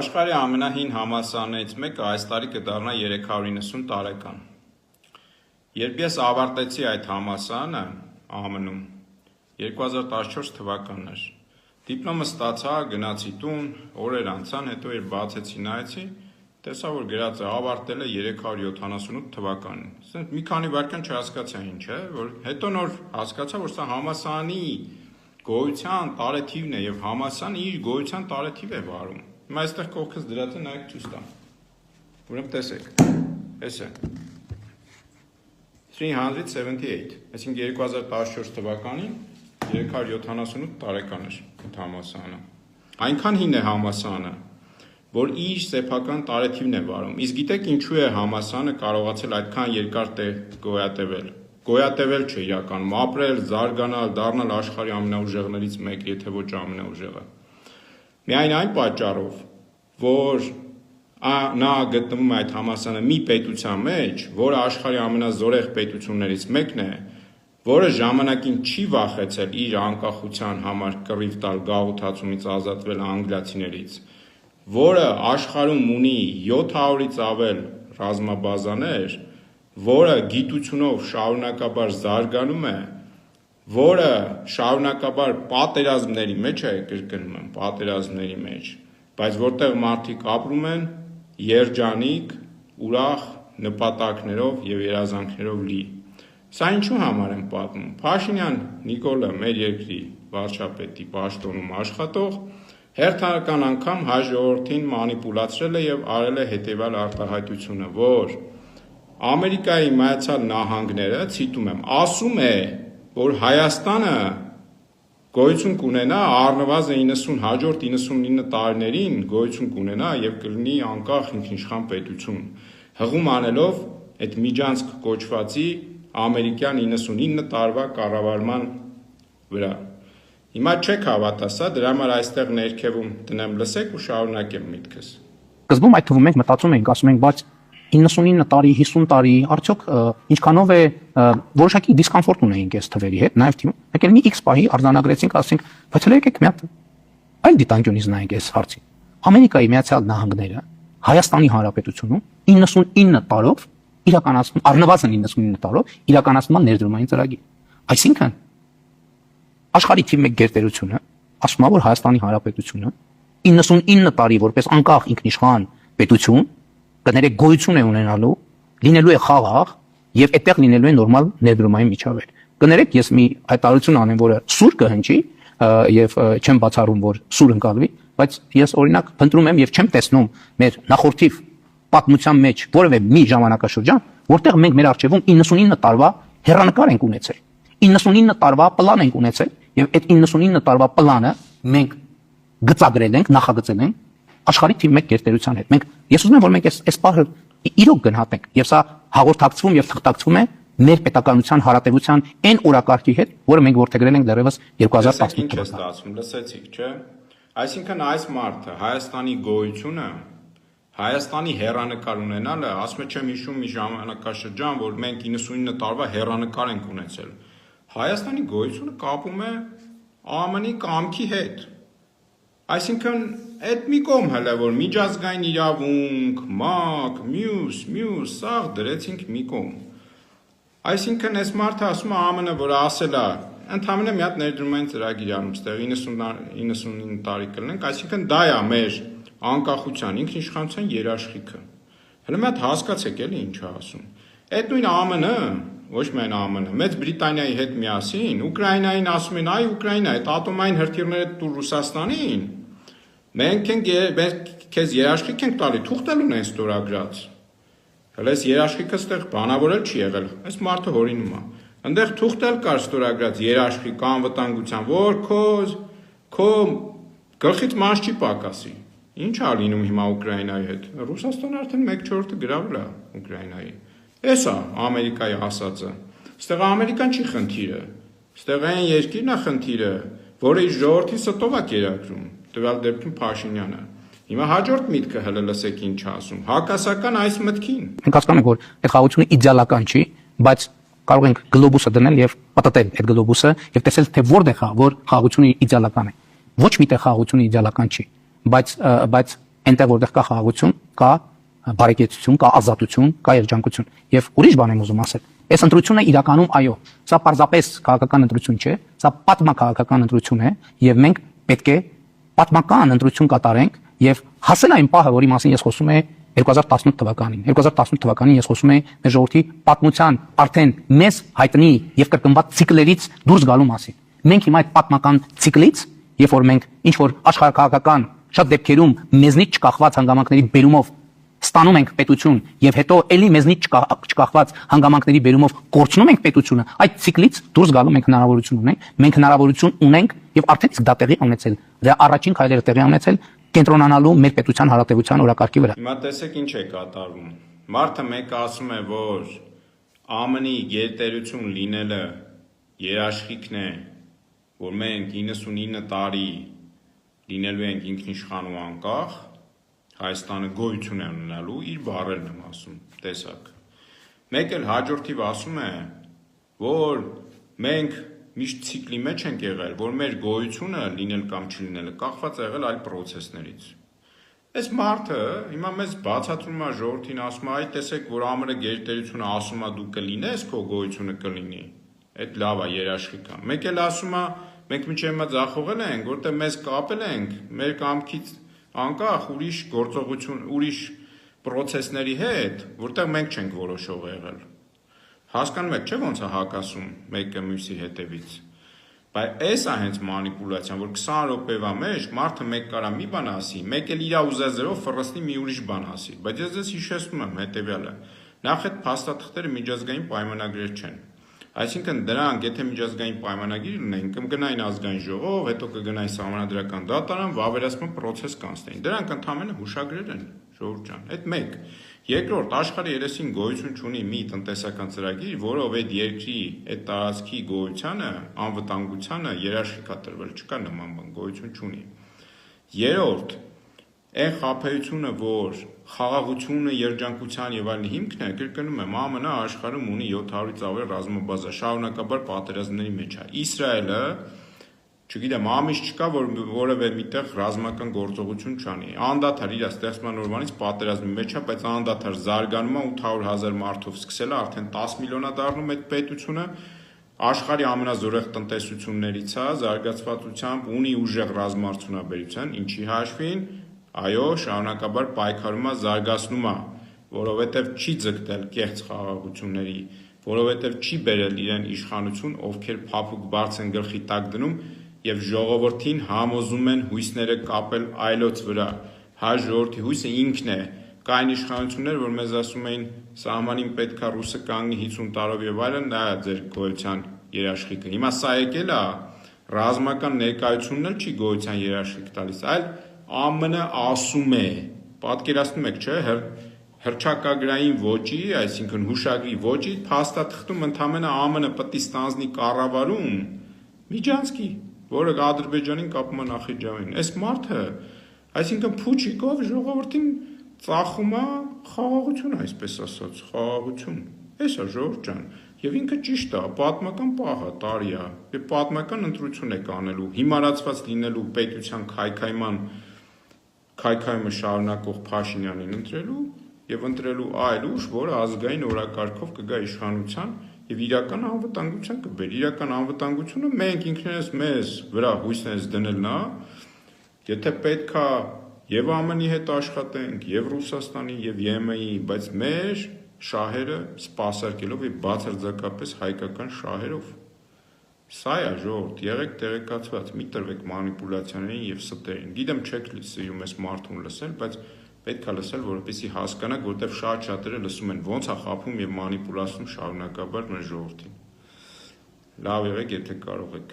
Աշխարհի ամենահին համալսարաններից մեկը այս տարի կդառնա 390 տարեկան։ Երբ ես ավարտեցի այդ համալսարանը ԱՄՆ-ում 2014 թվականն էր։ Դիպլոմը ստացա, գնացի տուն, օրեր անցան, հետո երբ բացեցի նայեցի, տեսա որ գրած է ավարտել է 378 թվականին։ Ասենք մի քանի վայրկյան չհասկացա ինչ է, որ հետո նոր հասկացա, որ սա համալսարանի գոյության տարեթիվն է եւ համալսարանը իր գոյության տարեթիվ է վարում։ Հիմա այստեղ կողքից դրած է նայեք ցույց տամ։ Ուրեմն տեսեք, էս է 378, այսինքն 2014 թվականին 378 տարեկան էր այդ համալսարանը։ Այնքան հին է համալսարանը, որ իր սեփական տարեթիվն է վարում։ Իսկ գիտեք ինչու է համալսարանը կարողացել այդքան երկար գոյատևել։ Գոյատևել չէ իրականում, ապրել, զարգանալ, դառնալ աշխարհի ամենաուժեղներից մեկը, եթե ոչ ամենաուժեղը։ Միայն այն պատճառով, որ նա գտնվում է այդ համալսարանը մի պետության մեջ, որը աշխարհի ամենազորեղ պետություններից մեկն է, որը ժամանակին չի վախեցել իր անկախության համար կռիվ տալ գաղութացումից ազատվել անգլիացիներից, որը աշխարհում ունի 700-ից ավել ռազմաբազաներ, որը գիտությունով շարունակաբար զարգանում է, որը շարունակաբար պատերազմների մեջ է, կրկնում եմ, պատերազմների մեջ, բայց որտեղ մարդիկ ապրում են երջանիկ, ուրախ նպատակներով եւ երազանքներով լի։ Սա ինչու համար եմ պատմում։ Փաշինյան Նիկոլը մեր երկրի վարչապետի պաշտոնում աշխատող հերթական անգամ հայ ժողովրդին մանիպուլացրել է եւ արել է հետեւյալ արտահայտությունը, որ Ամերիկայի Միացյալ Նահանգները, ցիտում եմ, ասում է, որ Հայաստանը գոյություն կունենա առնվազն 90 հաջորդ 99 տարիներին գոյություն կունենա եւ կլինի անկախ ինքնիշխան պետություն, հղում անելով այդ միջանցք կոչվածի ամերիկյան 99 տարվա կառավարման վրա։ Հիմա չեք հավատա սա, դրա համար այստեղ ներքևում տնեմ լսեք ու շարունակեմ միտքս։ Սկզբում այդ թվում մենք մտածում էինք, ասում ենք, բայց 99 տարի, 50 տարի, արդյոք ինչքանով է որոշակի դիսկոմֆորտ ունեինք այս թվերի հետ, նաև թիմում։ Մեկ էլ մի X պահի արձանագրեցինք, ասենք, բայց հələ եկեք մի հատ այլ դիտանկյունից նայենք այս հարցին։ Ամերիկայի Միացյալ Նահանգները Հայաստանի Հանրապետությունում 99 տարով իրականացնում, առնվազն 99 տարով իրականացման ներդրումային ծրագիր։ Այսինքն աշխարհի թիվ 1 գերտերությունը ասում է, որ Հայաստանի Հանրապետությունը 99 տարի որպես անկախ ինքնիշխան պետություն կներեք գոյություն է ունենալու, լինելու է խաղաղ եւ այդտեղ լինելու է նորմալ ներդրումային միջավայր։ Կներեք, ես մի հայտարարություն անեմ, որը սուր կհնչի եւ չեմ բացառում, որ սուր ընկալվի, բայց ես օրինակ փնտրում եմ եւ չեմ տեսնում մեր նախորդիվ պատմության մեջ որևէ մի ժամանակաշրջան, որտեղ մենք մեր արժևում 99 տարվա հեռանկար ենք ունեցել։ 99 տարվա պլան ենք ունեցել եւ այդ 99 տարվա պլանը մենք գծագրել ենք, նախագծել ենք աշխարհի թիվ 1 գերտերության հետ։ Մենք ես ուզում եմ, որ մենք այս պահը իրոք գնահատենք եւ սա հաղորդակցվում եւ թղթակցվում է մեր պետականության հարատեվության այն օրակարգի հետ, որը մենք որդեգրել ենք դեռևս 2015 թվականին։ Լսեցիք, չէ՞։ Այսինքն այս մարդը Հայաստանի գոյությունը, Հայաստանի հեռանկար ունենալը, ասում եմ, չեմ հիշում մի ժամանակաշրջան, որ մենք 99 տարվա հեռանկար ենք ունեցել։ Հայաստանի գոյությունը կապում է ԱՄՆ-ի կամքի հետ։ Այսինքն այդ մի կողմ հələ որ միջազգային իրավունք, ՄԱԿ, մյուս, սաղ դրեցինք մի կողմ։ Այսինքն այս մարդը ասում է ԱՄՆ-ը, որ ասել է, ընդհանրապես մի հատ ներդրումային ծրագիր անում, ստեղ 99 տարի կլինենք, այսինքն դա է մեր անկախության, ինքնիշխանության երաշխիքը։ Հələ մի հատ հասկացեք էլի ինչ է ասում։ Այդ նույն ԱՄՆ-ը, ոչ միայն ԱՄՆ-ը, Մեծ Բրիտանիայի հետ միասին Ուկրաինային ասում են, այ Ուկրաինա, այդ ատոմային հրթիռները տուր Ռուսաստանին։ Մենք քեզ երաշխիք ենք տալի, թուղթել ունեն ստորագրած։ Հələ այս երաշխիքը ստեղ բանավորել չի եղել, այս մարդը հորինում է։ Այնտեղ թուղթել կար ստորագրած երաշխիք անվտանգության, որ քո գլխից մանչ չի պակասի։ Ինչ է լինում հիմա Ուկրաինայի հետ։ Ռուսաստանը արդեն 1/4-ը գրավել է Ուկրաինայի։ Էս է Ամերիկայի ասածը։ Ստեղ Ամերիկան չի խնդիրը։ Ստեղ այն երկիրն է խնդիրը, որը իր ժողովրդի ստով է կերակրում, տվյալ դեպքում Փաշինյանը։ Հիմա հաջորդ միտքը հələ լսեք ինչ ասում։ Հակասական այս մտքին։ Մենք հասկանում ենք, որ այդ խաղությունը իդեալական չի, բայց կարող ենք գլոբուսը դնել եւ պատտել այդ գլոբուսը եւ տեսնել թե որտեղ է, որ խաղությունը իդեալական է։ Ոչ միտեղ խաղությունը իդեալական չի, բայց այնտեղ որտեղ կա խաղաղություն, կա բարեկեցություն, կա ազատություն, կա երջանկություն։ Եվ ուրիշ բան եմ ուզում ասել։ Այս ընտրությունը իրականում այո, սա պարզապես քաղաքական ընտրություն չէ, սա պատմաքաղաքական ընտրություն է, եւ մենք պետք է պատմական ընտրություն կատարենք եւ հասնել այն պահը, որի մասին ես խոսում եմ 2018 թվականին։ 2018 թվականին ես խոսում եմ մեր ժողովրդի պատմության արդեն մեզ հայտնի եւ կրկնված ցիկլերից դուրս գալու մասին։ Մենք հիմա այդ պատմական ցիկլից, երբ որ մենք ինչ որ աշխարհակաղակական շատ դեպքերում մեզնից չկախված հանգամանքների բերումով ստանում ենք պետություն եւ հետո ելի մեզնից չկախված հանգամանքների բերումով կորցնում ենք պետությունը, այդ ցիկլից դուրս գալու մենք հնարավորություն ունենք եւ արդեն իսկ դա տեղի ունեցել։ Դա առաջին քայլերը տեղի ունեցել կենտրոնանալու մեր պետության հարատեվության օրակարգի վրա։ Հիմա տեսեք ինչ է կատարվում։ Մարդը մեկ ասում է, որ ԱՄՆ-ի գերտերություն լինելը երաշխիքն է, որ մենք 99 տարի լինելու ենք ինքնիշխան ու անկախ, Հայաստանը գոյություն է ունենալու, իր բառերն եմ ասում, տեսակ։ Մեկ էլ հաջորդիվ ասում է, որ մենք միշտ ցիկլի մեջ ենք եղել, որ մեր գոյությունը լինել կամ չլինելը կախված է եղել այլ պրոցեսներից։ Այս մարդը հիմա մեզ բացատրում է ժողովրդին, ասում է, այ տեսեք, որ ԱՄՆ-ը գերտերությունը ասում է դու կլինես, քո գոյությունը կլինի։ Այդ լավ է, երաշխիք է։ Մեկ էլ ասում է, մենք մինչև հիմա ձախողել ենք, որտեղ մեզ կապել ենք մեր կամքից անկախ ուրիշ գործողություն, ուրիշ պրոցեսների հետ, որտեղ մենք չենք որոշող եղել։ Հասկանում եք, չէ՞ ոնց է հակասում մեկը մյուսի հետևից։ Բայց այս է հենց մանիպուլյացիան, որ 20 րոպեվա մեջ մարդը մեկ կարա մի բան ասի, մեկ էլ իր ուզեզերով ֆռստի մի ուրիշ բան ասի։ Բայց ես ձեզ հիշեցնում եմ հետևյալը. նախ այդ փաստաթղթերը միջազգային պայմանագրեր չեն։ Այսինքն դրանք, եթե միջազգային պայմանագիր ունեն, կգնային ազգային ժողով, հետո կգնային սահմանադրական դատարան, վավերացման process կանցնեին։ Դրանք ընդհանրապես հուշագրեր են, ժողովուրդ ջան։ Այդ մեկ։ Երկրորդ, աշխարհի երեսին գոյություն ունի մի տնտեսական ծրագիր, որով այդ երկրի, այդ տարածքի գոյությանը, անվտանգությանը երաշխիք է տրվել, չկա նման բան, գոյություն չունի։ Երրորդ, այն խաբեությունը, որ խաղաղությունը, երջանկության եւ այլն հիմքն է, կրկնում եմ, ԱՄՆ-ը աշխարհում ունի 700-ից ավել ռազմաբազա, շարունակաբար պատերազմների մեջ է։ Իսրայելը, չգիտեմ, ամիս չկա, որ որևէ միտեղ ռազմական գործողություն չանի։ Անդադար իր ստեղծման օրվանից պատերազմի մեջ է, բայց անդադար զարգանում է 800,000 մարդով սկսել է, արդեն 10 միլիոն է դառնում այդ պետությունը, աշխարհի ամենազորեղ տնտեսություններից է, զարգացվածությամբ ունի ուժեղ ռազմաարդյունաբերության, ինչի հաշվին այո, շարունակաբար պայքարում է, զարգացնում է, որովհետև չի ձգտել կեղծ խաղաղությունների, որովհետև չի բերել իրեն իշխանություն, ովքեր փափուկ բարձ են գլխի տակ դնում եւ ժողովրդին համոզում են հույսները կապել այլոց վրա։ Հայ ժողովրդի հույսը ինքն է։ Կային իշխանություններ, որ մեզ ասում էին սահմանին պետքա ռուսը կանգնի 50 տարով եւ այլն, դա է ձեր գոյության երաշխիքը։ Հիմա սա եկել է, ռազմական ներկայությունն էլ չի գոյության երաշխիք տալիս, այլ ԱՄՆ-ը ասում է, պատկերացնում եք, չէ՞, հռչակագրային ոճի, այսինքն հուշագրի ոճի փաստաթղթում ընդհանրապես ԱՄՆ-ը պետք է ստանձնի կառավարում Միջանցքի, որը Ադրբեջանին կապում է Նախիջևանին։ Այս մարդը, այսինքն փուչիկով ժողովրդին ծախում է խաղաղություն, այսպես ասած, խաղաղություն։ Էս է ժողովուրդ ջան, եւ ինքը ճիշտ է, պատմական պահ է, տարի է, եւ պատմական ընտրություն է կանելու, հիմարացված լինելու պետության քայքայումը շարունակող Փաշինյանին ընտրելու եւ ընտրելու այլ ուժ, որը ազգային օրակարգով կգա իշխանության եւ իրական անվտանգության կբերի։ Իրական անվտանգությունը մենք ինքներս մեզ վրա հույսներս դնելն է, եթե պետքա եւ ԱՄՆ-ի հետ աշխատենք, եւ Ռուսաստանի, եւ ԵՄ-ի, բայց մեր շահերը սպասարկելով եւ բացարձակապես հայկական շահերով։ Սա է ժողովուրդ, եղեք տեղեկացված, մի տրվեք մանիպուլյացիաներին եւ ստերին։ Գիտեմ չեք սիրում ես մարդուն լսել, բայց պետք է լսել, որպեսզի հասկանաք, որտեվ շատ-շատերը լսում են ոնց է խափում եւ մանիպուլացնում շարունակաբար մեր ժողովրդին։ Լավ եղեք, եթե կարող եք